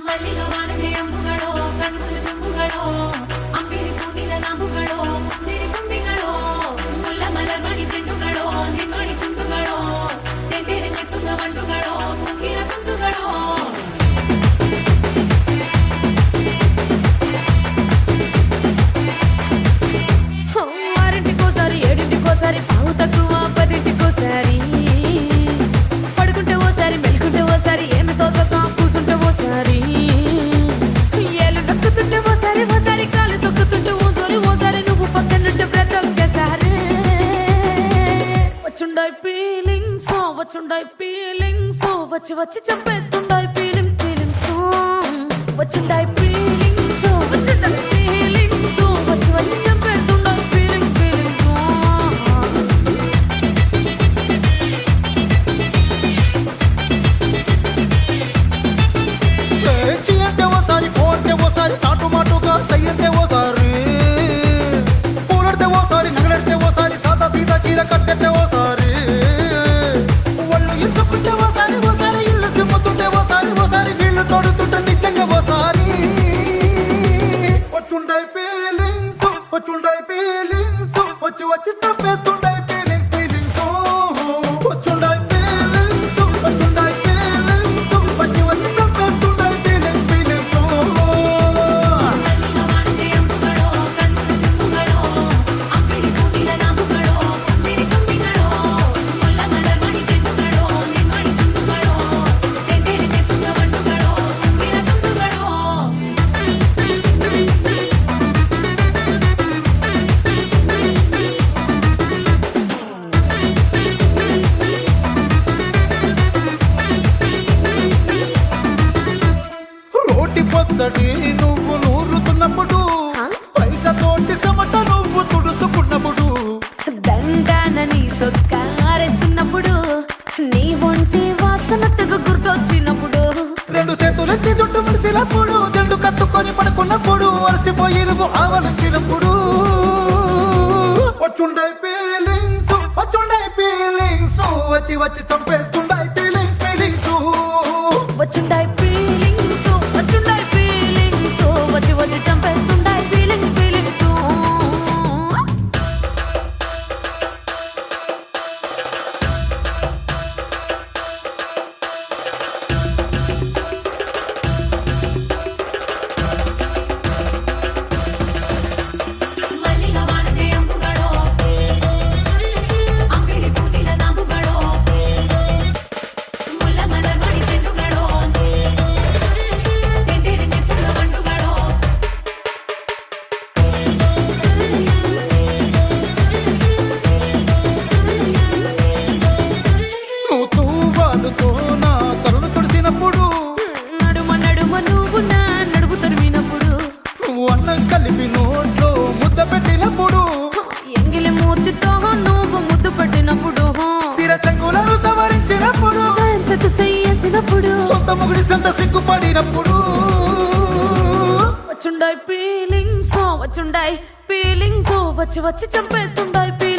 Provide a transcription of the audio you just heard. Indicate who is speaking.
Speaker 1: ಮಲ್ಲಿಗ ವಾನಗೆ ಅಂಬುಗಳೋ ಕಣ್ಣುಗಳ ತುಂಬುಗಳೋ ಅಂಬಿಳಿ ಕೂದಿನ ನಾಮುಗಳೋ ಮುಂಜಿರಿ ಕೊಂಬಿಗಳೋ ಮುಲ್ಲ ಮಲರ್ಮಣಿ ಚೆಂಡುಗಳೋ ನಿಮ್ಮಣಿ ಚುಂಡುಗಳೋ ತೆಂಡೆರೆ ಕೆತ್ತುಂಗ ಬಂಡುಗಳೋ ಮುಂಗಿನ ತುಂಡುಗಳೋ ఆరింటికోసారి ఏడింటికోసారి పావు తక్కువ పదింటికోసారి పడుకుంటే ఓసారి మెలుకుంటే ఓసారి ఏమి తోసక కూసుంటే ఓసారి ఏలు నొక్కుతుంటే ఓసారి ఓసారి కాలు తొక్కుతుంటే ఓసారి నువ్వు పక్కనుంటే బ్రతొక్కసారి వచ్చుండాయి ఫీలింగ్స్ వచ్చి వచ్చి చంపేస్తుండాయి ఫీలింగ్స్ వచ్చుండాయి ఫీలింగ్స్ వచ్చి వచ్చి చంపేస్తుండాయి ఫీలింగ్స్
Speaker 2: చీ అంటే ఓసారి పోతే ఓసారి చాటు మాటుగా సయ్యంటే ఓసారి పూలడితే ఓసారి నగలడితే ఓసారి సాదా సీదా చీర కట్టెతే ఓసారి ఒళ్ళు ఇసుకుంటే ఓసారి ఇల్లు సిమ్ముతుంటే ఓసారి నీళ్లు తోడుతుంటే నిజంగా ఓసారి వచ్చుండాయి ఫీలింగ్స్ వచ్చి వచ్చి తప్పేస్తుండాయి ఫీలింగ్స్ వచ్చుండాయి ఫీలింగ్స్ వచ్చి వచ్చి తప్పేస్తుండాయి ఫీలింగ్స్
Speaker 1: ಮಲ್ಲಿಗ ವಾನಗೆ ಅಂಬುಗಳೋ ಕಣ್ಣುಗಳ ತುಂಬುಗಳೋ ಅಂಬಿಳಿ ಕೂದಿನ ನಾಮುಗಳೋ ಮುಂಜಿರಿ ಕೊಂಬಿಗಳೋ ಮುಲ್ಲ ಮಲರ್ಮಣಿ ಚೆಂಡುಗಳೋ ನಿಮ್ಮಣಿ ಚುಂಡುಗಳೋ ತೆಂಡೆರೆ ಕೆತ್ತುಂಗ ಬಂಡುಗಳೋ ಮುಂಗಿನ ತುಂಡುಗಳೋ
Speaker 2: రోటి పచ్చడి నువ్వు నూరుతున్నప్పుడు బయట తోటి సమట నువ్వు తుడుచుకున్నప్పుడు
Speaker 1: దండానని సొక్కారేస్తున్నప్పుడు నీ ఒంటి వాసన తెగ గుర్తొచ్చినప్పుడు
Speaker 2: రెండు చేతులెత్తి జుట్టు ముడిసినప్పుడు జండు కత్తుకొని పడుకున్నప్పుడు అలసిపోయి నువ్వు ఆవలించినప్పుడు వచ్చుండాయి ఫీలింగ్స్ వచ్చి వచ్చి చంపేస్తుండాయి ఫీలింగ్స్
Speaker 1: వచ్చుండాయి ఫీలింగ్స్ వచ్చి వచ్చి చంపేస్తుండాయి ఫీలింగ్స్ ಮಲ್ಲಿಗ ವಾನಗೆ ಅಂಬುಗಳೋ ಅಂಬಿಳಿ ಕೂದಿನ ನಾಮುಗಳೋ ಮುಲ್ಲ ಮಲರ್ಮಣಿ ಚೆಂಡುಗಳೋ ತೆಂಡೆರೆ ಕೆತ್ತುಂಗ ಬಂಡುಗಳೋ
Speaker 2: నువ్వు తూవాలుతో నా తరుణు తుడిసినప్పుడు
Speaker 1: నడుమ నువ్వు నా నడుపు తరిమినప్పుడు
Speaker 2: నువ్వు అన్నం కలిపి నోట్లో ముద్ద పెట్టినప్పుడు
Speaker 1: ఎంగిలి మూతితో నువ్వు ముద్దు పట్టినప్పుడు
Speaker 2: శిరసంగులను సవరించినప్పుడు
Speaker 1: సైన్సెతు చెయ్యేసినప్పుడు
Speaker 2: సొంత ముగుడి సొంత సిగ్గుపడినప్పుడు
Speaker 1: వచ్చుండాయి ఫీలింగ్స్ వచ్చి వచ్చి చంపేస్తుండాయి ఫీలింగ్స్